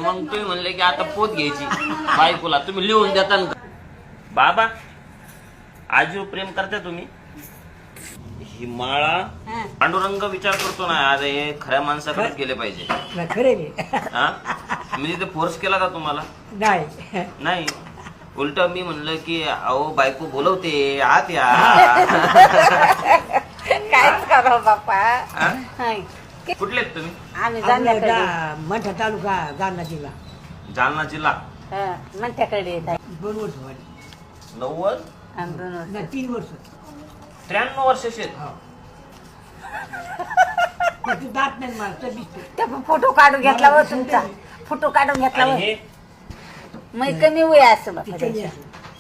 मग तुम्ही म्हणले की आता पोत घ्यायची बायकोला, तुम्ही लिहून देता ना बाबा? आजीवर प्रेम करता तुम्ही? ही माळा पांडुरंग विचार करतो ना, अरे हे खऱ्या माणसाकडेच गेले पाहिजे. खरे हा, मी तिथे फोर्स केला का तुम्हाला? नाही. उलट मी म्हणलं की अहो बायको बोलवते आत या. कायच करा बापा. कुठले आहेत तुम्ही? आम्ही जाण्याकडे मंठा तालुका जालना जिल्हा. जालना जिल्हा. म्हणत्याकडे 2 वर्ष झाली. 90 आणि 2 वर्ष. नाही 3 वर्ष. 93 वर्षाचे आहेत. तू दात नाही मला 26. त्या फोटो काढून घेतला व तुमचा फोटो काढून घेतला आणि व हे मग कमी वय असं बापा.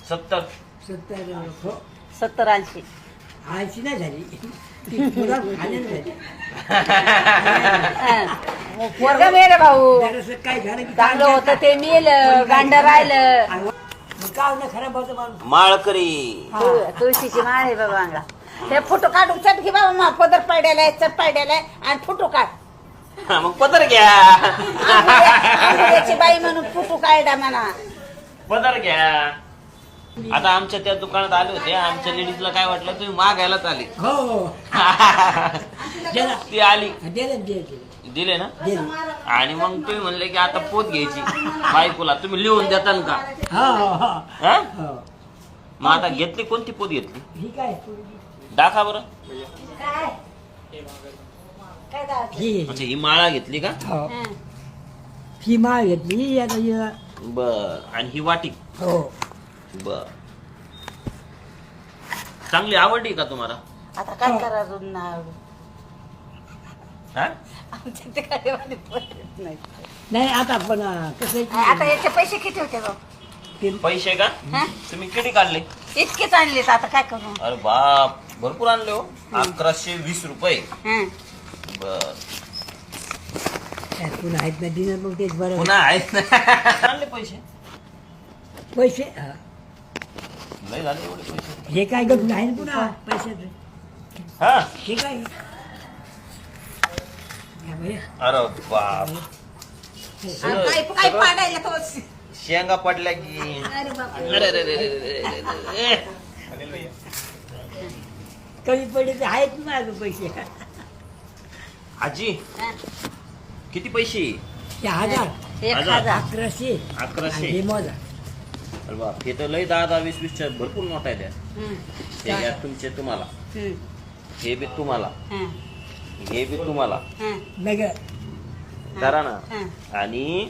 70 70-80 आळशी नाही झाली. ती मुलं खाण्याला झाली. पोरगा मेलं भाऊ. जरासं काय झालं की चांगलं होतं ते मेलं, गांड राहिलं. मग काय होतं खराब होतं माणूस. माळकरी. तुळशीची माळ आहे बाबा अंगा. ते फोटो काढून चट घे बाबा, मा पदर पाड्यालाय चट पाड्यालाय आणि फोटो काढ. मग पदर घ्या. त्याची बाई म्हणून फोटो काढा म्हणा. पदर घ्या. आता आमच्या त्या दुकानात आले होते, आमच्या लेडीजला काय वाटलं तुम्ही मागायलाच आले. हो ती आली, दिले दिले ना. आणि मग तुम्ही म्हणले की आता पोत घ्यायची बायकोला, तुम्ही लिहून देता का? हा? मग आता घेतली, कोणती पोत घेतली? ही काय दाखवा बरं. ही अच्छा, ही माळा घेतली का? ही माळ घेतली आता. बर. आणि ही वाटी? हो. बर. चांगली आवडली का तुम्हाला? आता काय करा रुग्ण हा? आमच्या ते काय पडत नाही. नाही आता पण कसं आता याचे पैसे किती होते भाऊ? पैसे का? हा? तुम्ही किती काढले? इतकेच आणलेत, आता काय करू? अरे बाप, भरपूर आणले हो. 1120 रुपये. हं. बर. पुन्हा आहेत ना डिनर मग तेच बरं. पुन्हा आहेत ना. आणले पैसे? पैसे लय झाले एवढे पैसे. हे काय गप आहे ना पुन्हा पैशाचं. हा? हे काय या बाई. अरे बाप, काय पाडायला तो? शेंगा पडल्या की. अरे बाप. अरे रे रे रे रे रे रे. कमी पडले तर आहेत ना अजून पैसे. आजी किती पैसे? ते 1000 1000. 1100 1100. हे मोजा. अरे बाप, हे तर लय 10-10, 20-20च्या भरपूर नोट आहे त्या. हे घ्या तुमचे तुम्हाला, हे बी तुम्हाला, हे बी तुम्हाला. नगर करा ना. आणि